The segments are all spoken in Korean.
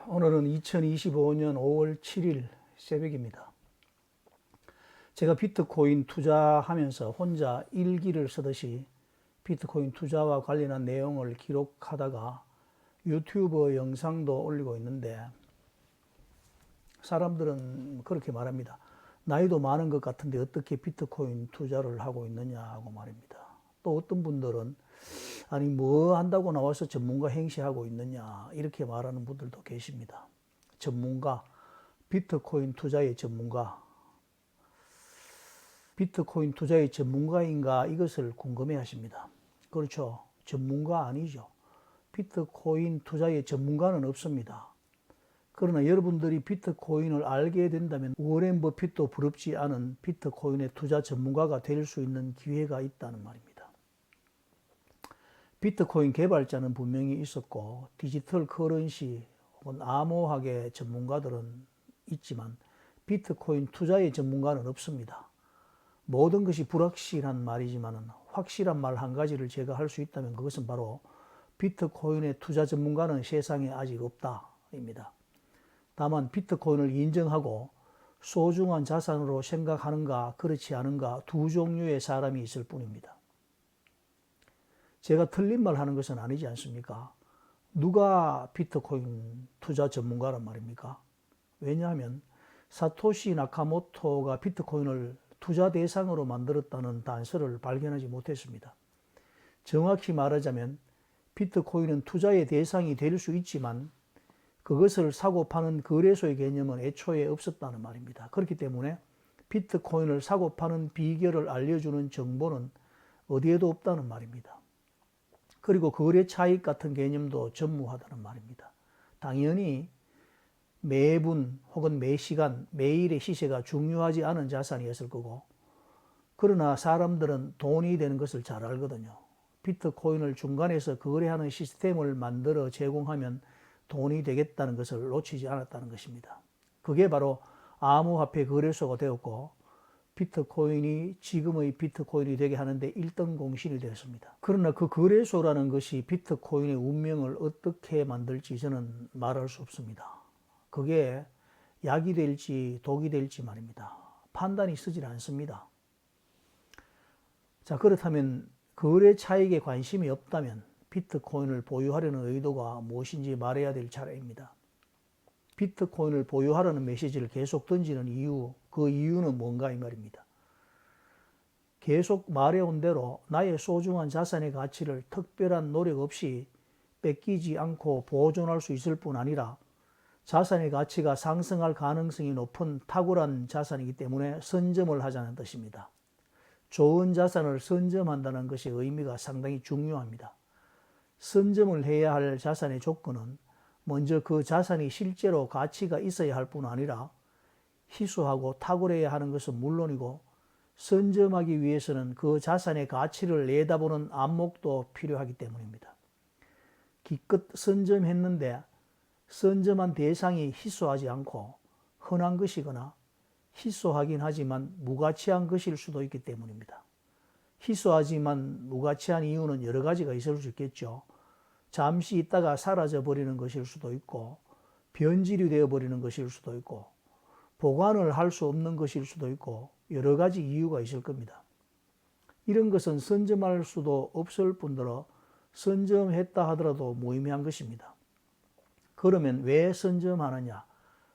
오늘은 2025년 5월 7일 새벽입니다. 제가 비트코인 투자하면서 혼자 일기를 쓰듯이 비트코인 투자와 관련한 내용을 기록하다가 유튜브 영상도 올리고 있는데, 사람들은 그렇게 말합니다. 나이도 많은 것 같은데 어떻게 비트코인 투자를 하고 있느냐고 말입니다. 또 어떤 분들은 아니 뭐 한다고 나와서 전문가 행세하고 있느냐 이렇게 말하는 분들도 계십니다. 전문가, 비트코인 투자의 전문가, 비트코인 투자의 전문가인가 이것을 궁금해 하십니다. 그렇죠. 전문가 아니죠. 비트코인 투자의 전문가는 없습니다. 그러나 여러분들이 비트코인을 알게 된다면 워렌 버핏도 부럽지 않은 비트코인의 투자 전문가가 될 수 있는 기회가 있다는 말입니다. 비트코인 개발자는 분명히 있었고 디지털 커런시 혹은 암호학의 전문가들은 있지만 비트코인 투자의 전문가는 없습니다. 모든 것이 불확실한 말이지만 확실한 말 한 가지를 제가 할 수 있다면 그것은 바로 비트코인의 투자 전문가는 세상에 아직 없다입니다. 다만 비트코인을 인정하고 소중한 자산으로 생각하는가 그렇지 않은가 두 종류의 사람이 있을 뿐입니다. 제가 틀린 말 하는 것은 아니지 않습니까? 누가 비트코인 투자 전문가란 말입니까? 왜냐하면 사토시 나카모토가 비트코인을 투자 대상으로 만들었다는 단서를 발견하지 못했습니다. 정확히 말하자면 비트코인은 투자의 대상이 될 수 있지만 그것을 사고 파는 거래소의 개념은 애초에 없었다는 말입니다. 그렇기 때문에 비트코인을 사고 파는 비결을 알려주는 정보는 어디에도 없다는 말입니다. 그리고 거래 차익 같은 개념도 전무하다는 말입니다. 당연히 매분 혹은 매시간, 매일의 시세가 중요하지 않은 자산이었을 거고, 그러나 사람들은 돈이 되는 것을 잘 알거든요. 비트코인을 중간에서 거래하는 시스템을 만들어 제공하면 돈이 되겠다는 것을 놓치지 않았다는 것입니다. 그게 바로 암호화폐 거래소가 되었고 비트코인이 지금의 비트코인이 되게 하는데 1등 공신이 되었습니다. 그러나 그 거래소라는 것이 비트코인의 운명을 어떻게 만들지 저는 말할 수 없습니다. 그게 약이 될지 독이 될지 말입니다. 판단이 서질 않습니다. 자, 그렇다면 거래 차익에 관심이 없다면 비트코인을 보유하려는 의도가 무엇인지 말해야 될 차례입니다. 비트코인을 보유하라는 메시지를 계속 던지는 이유, 그 이유는 뭔가 이 말입니다. 계속 말해온 대로 나의 소중한 자산의 가치를 특별한 노력 없이 뺏기지 않고 보존할 수 있을 뿐 아니라 자산의 가치가 상승할 가능성이 높은 탁월한 자산이기 때문에 선점을 하자는 뜻입니다. 좋은 자산을 선점한다는 것의 의미가 상당히 중요합니다. 선점을 해야 할 자산의 조건은 먼저 그 자산이 실제로 가치가 있어야 할 뿐 아니라 희소하고 탁월해야 하는 것은 물론이고 선점하기 위해서는 그 자산의 가치를 내다보는 안목도 필요하기 때문입니다. 기껏 선점했는데 선점한 대상이 희소하지 않고 흔한 것이거나 희소하긴 하지만 무가치한 것일 수도 있기 때문입니다. 희소하지만 무가치한 이유는 여러 가지가 있을 수 있겠죠. 잠시 있다가 사라져 버리는 것일 수도 있고 변질이 되어 버리는 것일 수도 있고 보관을 할 수 없는 것일 수도 있고 여러 가지 이유가 있을 겁니다. 이런 것은 선점할 수도 없을 뿐더러 선점했다 하더라도 무의미한 것입니다. 그러면 왜 선점하느냐?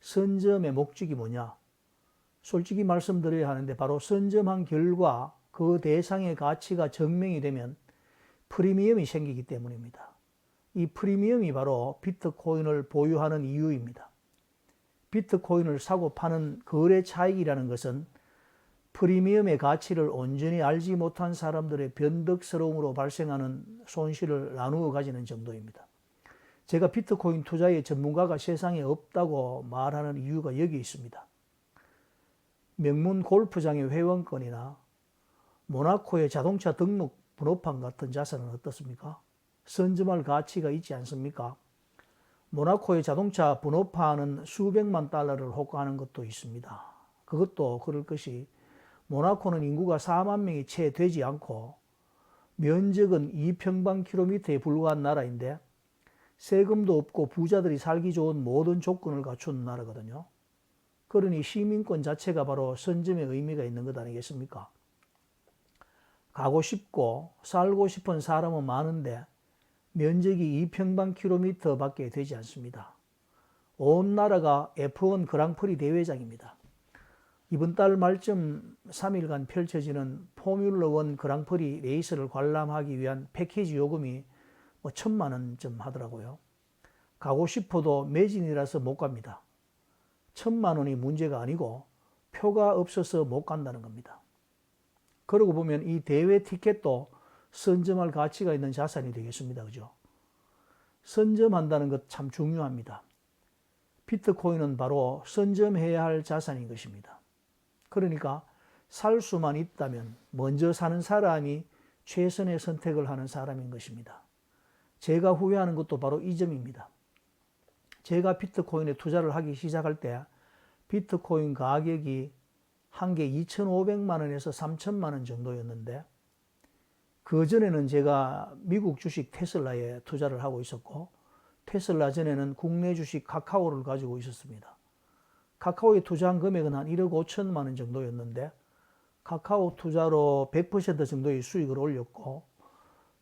선점의 목적이 뭐냐? 솔직히 말씀드려야 하는데 바로 선점한 결과 그 대상의 가치가 증명이 되면 프리미엄이 생기기 때문입니다. 이 프리미엄이 바로 비트코인을 보유하는 이유입니다. 비트코인을 사고 파는 거래 차익이라는 것은 프리미엄의 가치를 온전히 알지 못한 사람들의 변덕스러움으로 발생하는 손실을 나누어 가지는 정도입니다. 제가 비트코인 투자의 전문가가 세상에 없다고 말하는 이유가 여기 있습니다. 명문 골프장의 회원권이나 모나코의 자동차 등록 번호판 같은 자산은 어떻습니까? 선점할 가치가 있지 않습니까? 모나코의 자동차 번호판은 수백만 달러를 호가하는 것도 있습니다. 그것도 그럴 것이 모나코는 인구가 4만 명이 채 되지 않고 면적은 2평방킬로미터에 불과한 나라인데 세금도 없고 부자들이 살기 좋은 모든 조건을 갖춘 나라거든요. 그러니 시민권 자체가 바로 선점의 의미가 있는 것 아니겠습니까? 가고 싶고 살고 싶은 사람은 많은데 면적이 2평방킬로미터 밖에 되지 않습니다. 온 나라가 F1 그랑프리 대회장입니다. 이번 달 말쯤 3일간 펼쳐지는 포뮬러1 그랑프리 레이스를 관람하기 위한 패키지 요금이 1,000만 원쯤 하더라고요. 가고 싶어도 매진이라서 못 갑니다. 1,000만 원이 문제가 아니고 표가 없어서 못 간다는 겁니다. 그러고 보면 이 대회 티켓도 선점할 가치가 있는 자산이 되겠습니다. 그죠? 선점한다는 것 참 중요합니다. 비트코인은 바로 선점해야 할 자산인 것입니다. 그러니까 살 수만 있다면 먼저 사는 사람이 최선의 선택을 하는 사람인 것입니다. 제가 후회하는 것도 바로 이 점입니다. 제가 비트코인에 투자를 하기 시작할 때 비트코인 가격이 한 개 2,500만 원에서 3,000만 원 정도였는데 그전에는 제가 미국 주식 테슬라에 투자를 하고 있었고 테슬라 전에는 국내 주식 카카오를 가지고 있었습니다. 카카오에 투자한 금액은 한 1억 5천만 원 정도였는데 카카오 투자로 100% 정도의 수익을 올렸고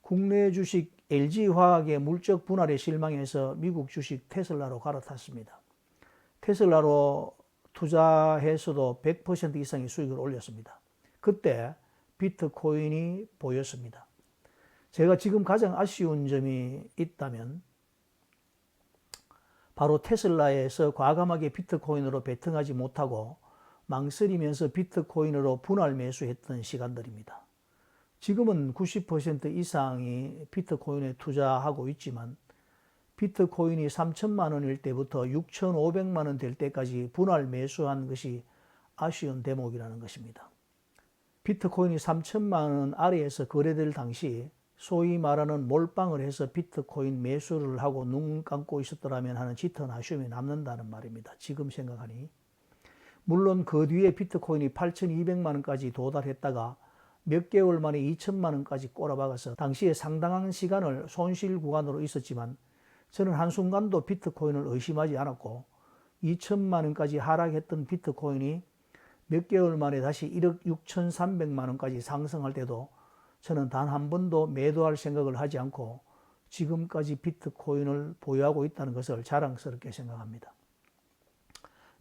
국내 주식 LG화학의 물적 분할에 실망해서 미국 주식 테슬라로 갈아탔습니다. 테슬라로 투자해서도 100% 이상의 수익을 올렸습니다. 그때 비트코인이 보였습니다. 제가 지금 가장 아쉬운 점이 있다면 바로 테슬라에서 과감하게 비트코인으로 베팅하지 못하고 망설이면서 비트코인으로 분할 매수했던 시간들입니다. 지금은 90% 이상이 비트코인에 투자하고 있지만 비트코인이 3천만 원일 때부터 6,500만 원 될 때까지 분할 매수한 것이 아쉬운 대목이라는 것입니다. 비트코인이 3천만 원 아래에서 거래될 당시 소위 말하는 몰빵을 해서 비트코인 매수를 하고 눈 감고 있었더라면 하는 짙은 아쉬움이 남는다는 말입니다. 지금 생각하니. 물론 그 뒤에 비트코인이 8,200만 원까지 도달했다가 몇 개월 만에 2천만 원까지 꼬라박아서 당시에 상당한 시간을 손실 구간으로 있었지만 저는 한순간도 비트코인을 의심하지 않았고 2천만 원까지 하락했던 비트코인이 몇 개월 만에 다시 1억 6,300만 원까지 상승할 때도 저는 단 한 번도 매도할 생각을 하지 않고 지금까지 비트코인을 보유하고 있다는 것을 자랑스럽게 생각합니다.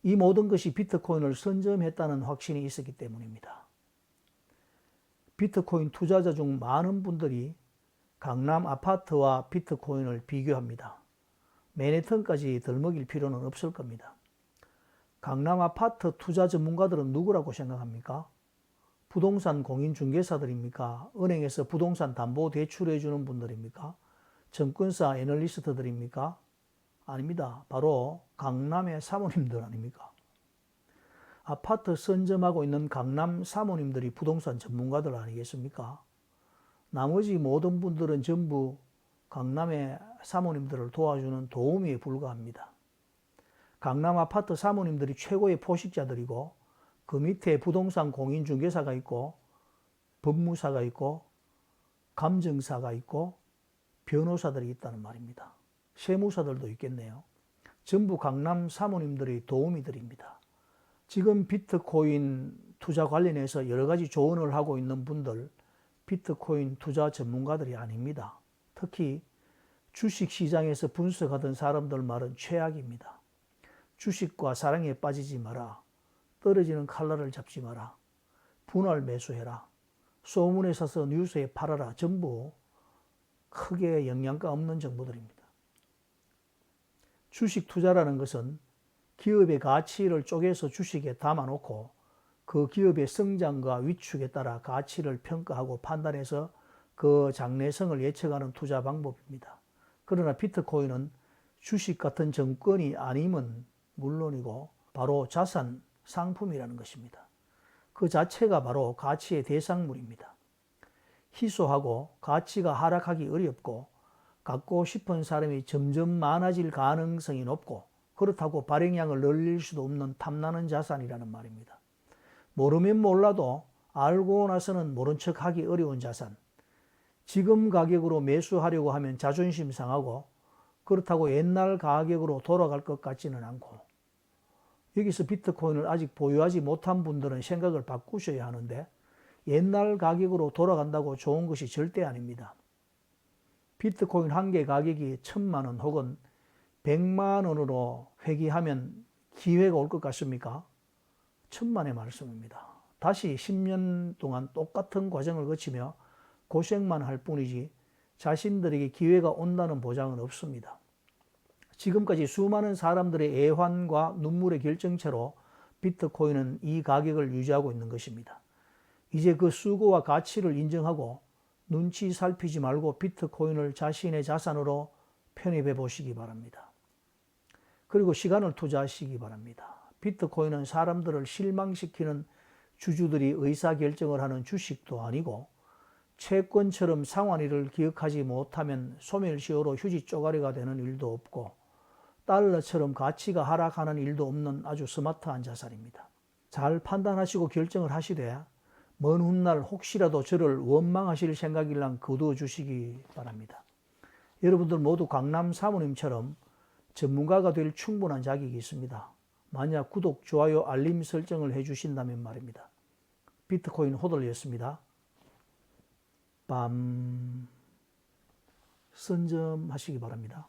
이 모든 것이 비트코인을 선점했다는 확신이 있었기 때문입니다. 비트코인 투자자 중 많은 분들이 강남 아파트와 비트코인을 비교합니다. 맨해튼까지 들먹일 필요는 없을 겁니다. 강남 아파트 투자 전문가들은 누구라고 생각합니까? 부동산 공인중개사들입니까? 은행에서 부동산 담보 대출해 주는 분들입니까? 증권사 애널리스트들입니까? 아닙니다. 바로 강남의 사모님들 아닙니까? 아파트 선점하고 있는 강남 사모님들이 부동산 전문가들 아니겠습니까? 나머지 모든 분들은 전부 강남의 사모님들을 도와주는 도우미에 불과합니다. 강남 아파트 사모님들이 최고의 포식자들이고 그 밑에 부동산 공인중개사가 있고 법무사가 있고 감정사가 있고 변호사들이 있다는 말입니다. 세무사들도 있겠네요. 전부 강남 사모님들의 도우미들입니다. 지금 비트코인 투자 관련해서 여러 가지 조언을 하고 있는 분들 비트코인 투자 전문가들이 아닙니다. 특히 주식시장에서 분석하던 사람들 말은 최악입니다. 주식과 사랑에 빠지지 마라. 떨어지는 칼날을 잡지 마라. 분할 매수해라. 소문에 사서 뉴스에 팔아라. 전부 크게 영양가 없는 정보들입니다. 주식 투자라는 것은 기업의 가치를 쪼개서 주식에 담아놓고 그 기업의 성장과 위축에 따라 가치를 평가하고 판단해서 그 장래성을 예측하는 투자 방법입니다. 그러나 비트코인은 주식 같은 정권이 아니면 물론이고 바로 자산, 상품이라는 것입니다. 그 자체가 바로 가치의 대상물입니다. 희소하고 가치가 하락하기 어렵고 갖고 싶은 사람이 점점 많아질 가능성이 높고 그렇다고 발행량을 늘릴 수도 없는 탐나는 자산이라는 말입니다. 모르면 몰라도 알고 나서는 모른 척하기 어려운 자산. 지금 가격으로 매수하려고 하면 자존심 상하고 그렇다고 옛날 가격으로 돌아갈 것 같지는 않고, 여기서 비트코인을 아직 보유하지 못한 분들은 생각을 바꾸셔야 하는데, 옛날 가격으로 돌아간다고 좋은 것이 절대 아닙니다. 비트코인 한 개 가격이 1,000만 원 혹은 100만 원으로 회귀하면 기회가 올 것 같습니까? 천만의 말씀입니다. 다시 10년 동안 똑같은 과정을 거치며 고생만 할 뿐이지 자신들에게 기회가 온다는 보장은 없습니다. 지금까지 수많은 사람들의 애환과 눈물의 결정체로 비트코인은 이 가격을 유지하고 있는 것입니다. 이제 그 수고와 가치를 인정하고 눈치 살피지 말고 비트코인을 자신의 자산으로 편입해 보시기 바랍니다. 그리고 시간을 투자하시기 바랍니다. 비트코인은 사람들을 실망시키는 주주들이 의사결정을 하는 주식도 아니고, 채권처럼 상환일을 기억하지 못하면 소멸시효로 휴지 쪼가리가 되는 일도 없고, 달러처럼 가치가 하락하는 일도 없는 아주 스마트한 자산입니다. 잘 판단하시고 결정을 하시되 먼 훗날 혹시라도 저를 원망하실 생각이란 거두어 주시기 바랍니다. 여러분들 모두 강남 사모님처럼 전문가가 될 충분한 자격이 있습니다. 만약 구독, 좋아요, 알림 설정을 해주신다면 말입니다. 비트코인 호들이었습니다. 선점하시기 바랍니다.